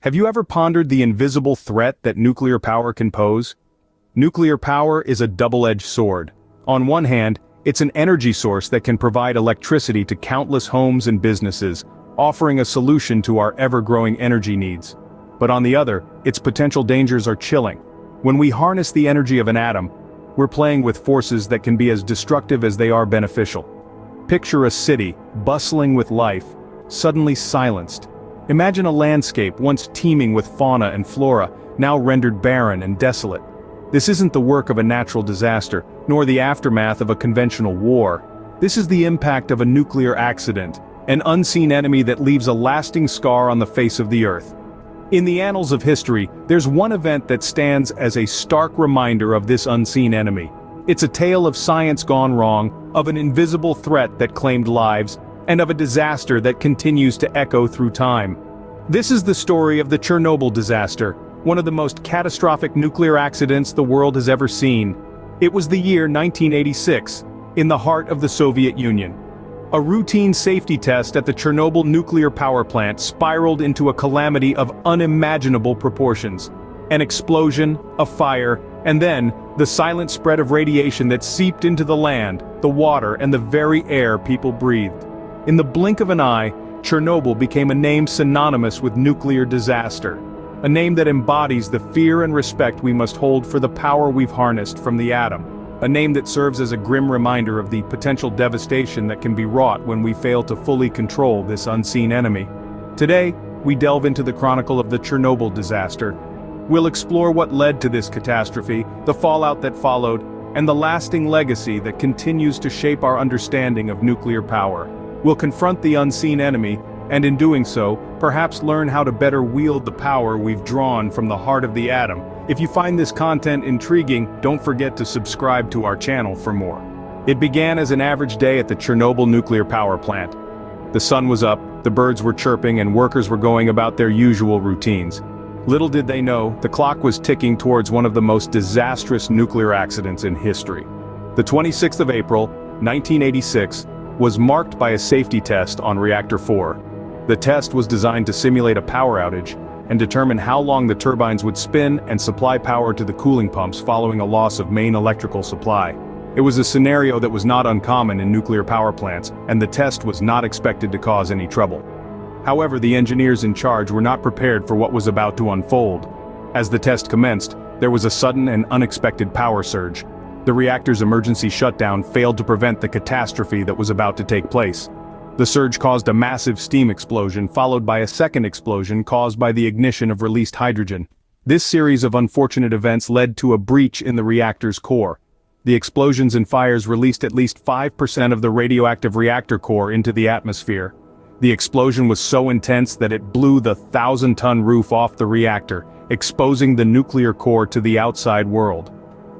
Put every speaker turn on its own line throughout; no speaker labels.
Have you ever pondered the invisible threat that nuclear power can pose? Nuclear power is a double-edged sword. On one hand, it's an energy source that can provide electricity to countless homes and businesses, offering a solution to our ever-growing energy needs. But on the other, its potential dangers are chilling. When we harness the energy of an atom, we're playing with forces that can be as destructive as they are beneficial. Picture a city, bustling with life, suddenly silenced. Imagine a landscape once teeming with fauna and flora, now rendered barren and desolate. This isn't the work of a natural disaster, nor the aftermath of a conventional war. This is the impact of a nuclear accident, an unseen enemy that leaves a lasting scar on the face of the Earth. In the annals of history, there's one event that stands as a stark reminder of this unseen enemy. It's a tale of science gone wrong, of an invisible threat that claimed lives, and of a disaster that continues to echo through time. This is the story of the Chernobyl disaster, one of the most catastrophic nuclear accidents the world has ever seen. It was the year 1986, in the heart of the Soviet Union. A routine safety test at the Chernobyl nuclear power plant spiraled into a calamity of unimaginable proportions. An explosion, a fire, and then, the silent spread of radiation that seeped into the land, the water, and the very air people breathed. In the blink of an eye, Chernobyl became a name synonymous with nuclear disaster. A name that embodies the fear and respect we must hold for the power we've harnessed from the atom. A name that serves as a grim reminder of the potential devastation that can be wrought when we fail to fully control this unseen enemy. Today, we delve into the chronicle of the Chernobyl disaster. We'll explore what led to this catastrophe, the fallout that followed, and the lasting legacy that continues to shape our understanding of nuclear power. We'll confront the unseen enemy, and in doing so, perhaps learn how to better wield the power we've drawn from the heart of the atom. If you find this content intriguing, don't forget to subscribe to our channel for more. It began as an average day at the Chernobyl nuclear power plant. The sun was up, the birds were chirping, and workers were going about their usual routines. Little did they know, the clock was ticking towards one of the most disastrous nuclear accidents in history. The 26th of April, 1986, was marked by a safety test on Reactor 4. The test was designed to simulate a power outage and determine how long the turbines would spin and supply power to the cooling pumps following a loss of main electrical supply. It was a scenario that was not uncommon in nuclear power plants, and the test was not expected to cause any trouble. However, the engineers in charge were not prepared for what was about to unfold. As the test commenced, there was a sudden and unexpected power surge. The reactor's emergency shutdown failed to prevent the catastrophe that was about to take place. The surge caused a massive steam explosion, followed by a second explosion caused by the ignition of released hydrogen. This series of unfortunate events led to a breach in the reactor's core. The explosions and fires released at least 5% of the radioactive reactor core into the atmosphere. The explosion was so intense that it blew the 1,000-ton roof off the reactor, exposing the nuclear core to the outside world.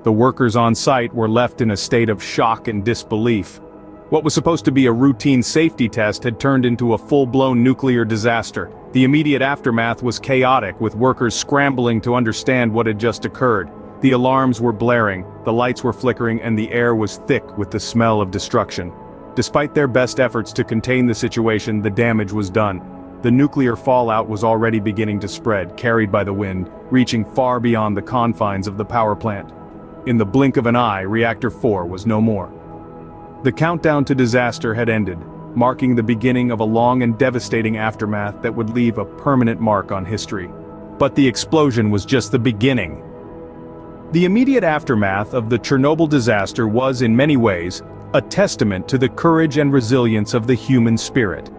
The workers on site were left in a state of shock and disbelief. What was supposed to be a routine safety test had turned into a full-blown nuclear disaster. The immediate aftermath was chaotic, with workers scrambling to understand what had just occurred. The alarms were blaring, the lights were flickering, and the air was thick with the smell of destruction. Despite their best efforts to contain the situation, the damage was done. The nuclear fallout was already beginning to spread, carried by the wind, reaching far beyond the confines of the power plant. In the blink of an eye, Reactor 4 was no more. The countdown to disaster had ended, marking the beginning of a long and devastating aftermath that would leave a permanent mark on history. But the explosion was just the beginning. The immediate aftermath of the Chernobyl disaster was, in many ways, a testament to the courage and resilience of the human spirit.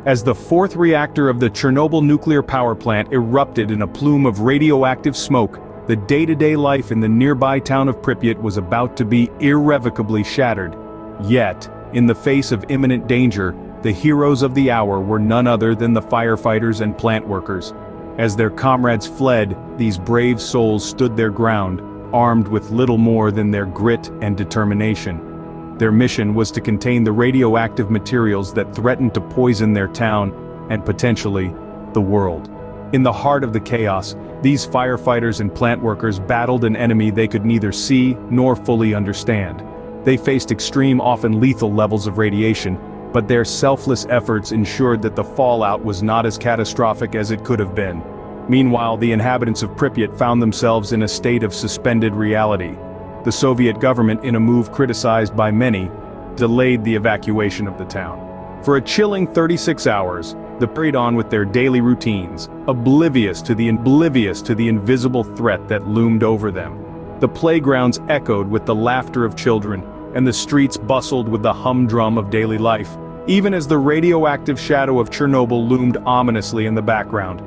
As the fourth reactor of the Chernobyl nuclear power plant erupted in a plume of radioactive smoke, the day-to-day life in the nearby town of Pripyat was about to be irrevocably shattered. Yet, in the face of imminent danger, the heroes of the hour were none other than the firefighters and plant workers. As their comrades fled, these brave souls stood their ground, armed with little more than their grit and determination. Their mission was to contain the radioactive materials that threatened to poison their town, and potentially, the world. In the heart of the chaos, these firefighters and plant workers battled an enemy they could neither see nor fully understand. They faced extreme, often lethal levels of radiation, but their selfless efforts ensured that the fallout was not as catastrophic as it could have been. Meanwhile, the inhabitants of Pripyat found themselves in a state of suspended reality. The Soviet government, in a move criticized by many, delayed the evacuation of the town. For a chilling 36 hours, they carried on with their daily routines, oblivious to the invisible threat that loomed over them. The playgrounds echoed with the laughter of children, and the streets bustled with the humdrum of daily life, even as the radioactive shadow of Chernobyl loomed ominously in the background.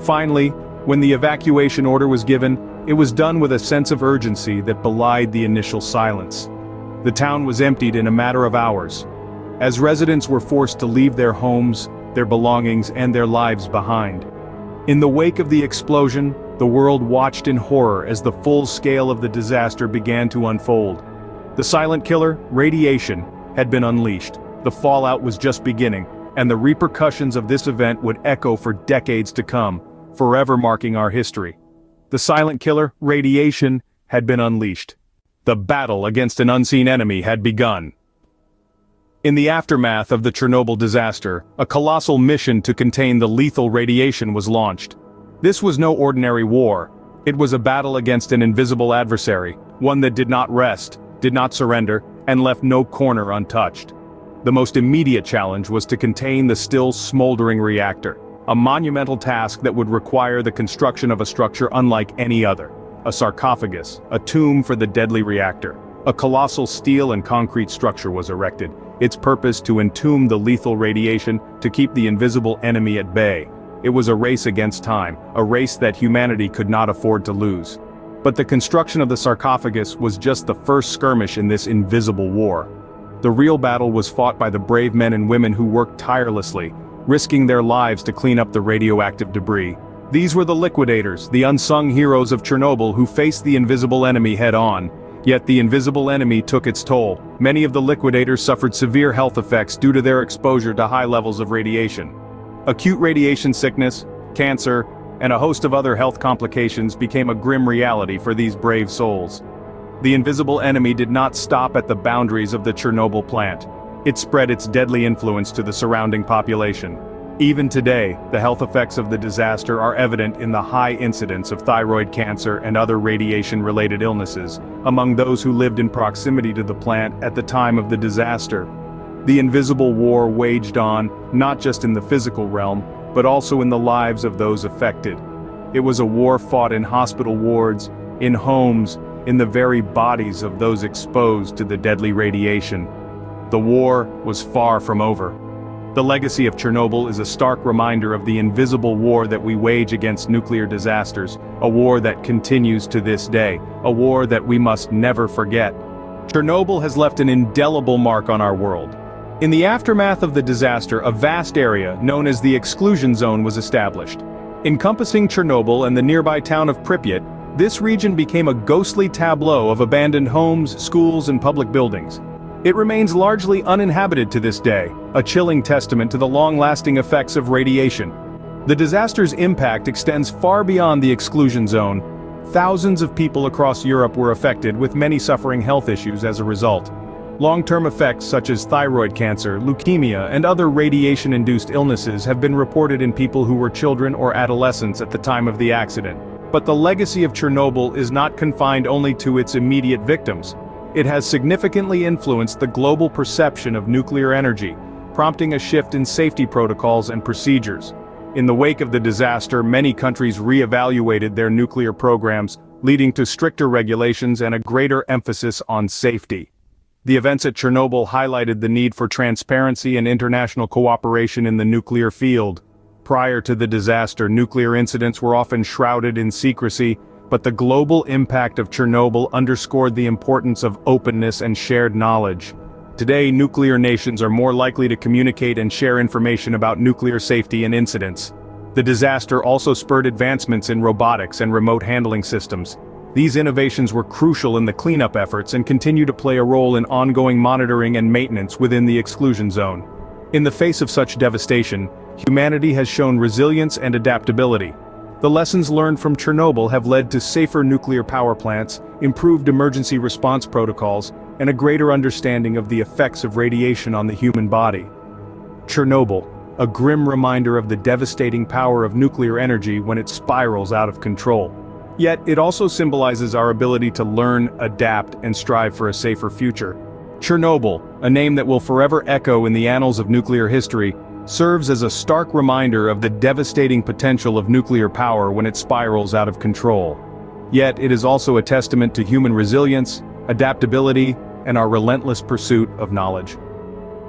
Finally, when the evacuation order was given, it was done with a sense of urgency that belied the initial silence. The town was emptied in a matter of hours, as residents were forced to leave their homes, their belongings, and their lives behind. In the wake of the explosion, the world watched in horror as the full scale of the disaster began to unfold. The silent killer, radiation, had been unleashed. The fallout was just beginning, and the repercussions of this event would echo for decades to come, forever marking our history. The silent killer, radiation, had been unleashed. The battle against an unseen enemy had begun. In the aftermath of the Chernobyl disaster, a colossal mission to contain the lethal radiation was launched. This was no ordinary war. It was a battle against an invisible adversary, one that did not rest, did not surrender, and left no corner untouched. The most immediate challenge was to contain the still smoldering reactor, a monumental task that would require the construction of a structure unlike any other. A sarcophagus, a tomb for the deadly reactor. A colossal steel and concrete structure was erected, its purpose to entomb the lethal radiation, to keep the invisible enemy at bay. It was a race against time, a race that humanity could not afford to lose. But the construction of the sarcophagus was just the first skirmish in this invisible war. The real battle was fought by the brave men and women who worked tirelessly, risking their lives to clean up the radioactive debris. These were the liquidators, the unsung heroes of Chernobyl who faced the invisible enemy head-on. Yet the invisible enemy took its toll. Many of the liquidators suffered severe health effects due to their exposure to high levels of radiation. Acute radiation sickness, cancer, and a host of other health complications became a grim reality for these brave souls. The invisible enemy did not stop at the boundaries of the Chernobyl plant. It spread its deadly influence to the surrounding population. Even today, the health effects of the disaster are evident in the high incidence of thyroid cancer and other radiation-related illnesses among those who lived in proximity to the plant at the time of the disaster. The invisible war waged on, not just in the physical realm, but also in the lives of those affected. It was a war fought in hospital wards, in homes, in the very bodies of those exposed to the deadly radiation. The war was far from over. The legacy of Chernobyl is a stark reminder of the invisible war that we wage against nuclear disasters, a war that continues to this day, a war that we must never forget. Chernobyl has left an indelible mark on our world. In the aftermath of the disaster, a vast area known as the exclusion zone was established. Encompassing Chernobyl and the nearby town of Pripyat, this region became a ghostly tableau of abandoned homes, schools, and public buildings. It remains largely uninhabited to this day, a chilling testament to the long-lasting effects of radiation. The disaster's impact extends far beyond the exclusion zone. Thousands of people across Europe were affected, with many suffering health issues as a result. Long-term effects such as thyroid cancer, leukemia, and other radiation-induced illnesses have been reported in people who were children or adolescents at the time of the accident. But the legacy of Chernobyl is not confined only to its immediate victims. It has significantly influenced the global perception of nuclear energy, prompting a shift in safety protocols and procedures. In the wake of the disaster, many countries re-evaluated their nuclear programs, leading to stricter regulations and a greater emphasis on safety. The events at Chernobyl highlighted the need for transparency and international cooperation in the nuclear field. Prior to the disaster, nuclear incidents were often shrouded in secrecy, but the global impact of Chernobyl underscored the importance of openness and shared knowledge. Today, nuclear nations are more likely to communicate and share information about nuclear safety and incidents. The disaster also spurred advancements in robotics and remote handling systems. These innovations were crucial in the cleanup efforts and continue to play a role in ongoing monitoring and maintenance within the exclusion zone. In the face of such devastation, humanity has shown resilience and adaptability. The lessons learned from Chernobyl have led to safer nuclear power plants, improved emergency response protocols, and a greater understanding of the effects of radiation on the human body. Chernobyl, a grim reminder of the devastating power of nuclear energy when it spirals out of control. Yet, it also symbolizes our ability to learn, adapt, and strive for a safer future. Chernobyl, a name that will forever echo in the annals of nuclear history, serves as a stark reminder of the devastating potential of nuclear power when it spirals out of control. Yet, it is also a testament to human resilience, adaptability, and our relentless pursuit of knowledge.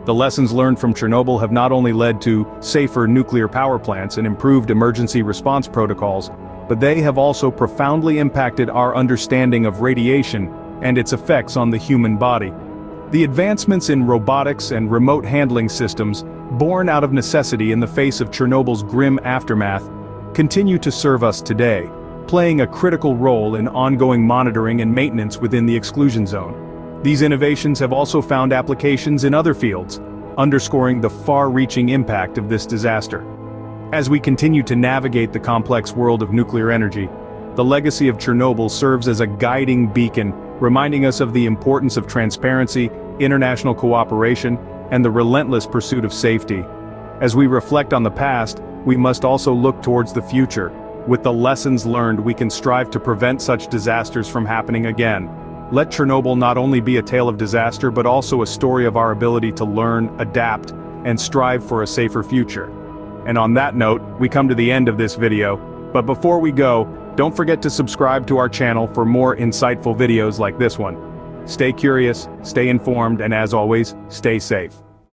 The lessons learned from Chernobyl have not only led to safer nuclear power plants and improved emergency response protocols, but they have also profoundly impacted our understanding of radiation and its effects on the human body. The advancements in robotics and remote handling systems, born out of necessity in the face of Chernobyl's grim aftermath, continue to serve us today, playing a critical role in ongoing monitoring and maintenance within the exclusion zone. These innovations have also found applications in other fields, underscoring the far-reaching impact of this disaster. As we continue to navigate the complex world of nuclear energy, the legacy of Chernobyl serves as a guiding beacon, reminding us of the importance of transparency, international cooperation, and the relentless pursuit of safety. As we reflect on the past, we must also look towards the future. With the lessons learned, we can strive to prevent such disasters from happening again. Let Chernobyl not only be a tale of disaster but also a story of our ability to learn, adapt, and strive for a safer future. And on that note, we come to the end of this video. But before we go, don't forget to subscribe to our channel for more insightful videos like this one. Stay curious, stay informed, and as always, stay safe.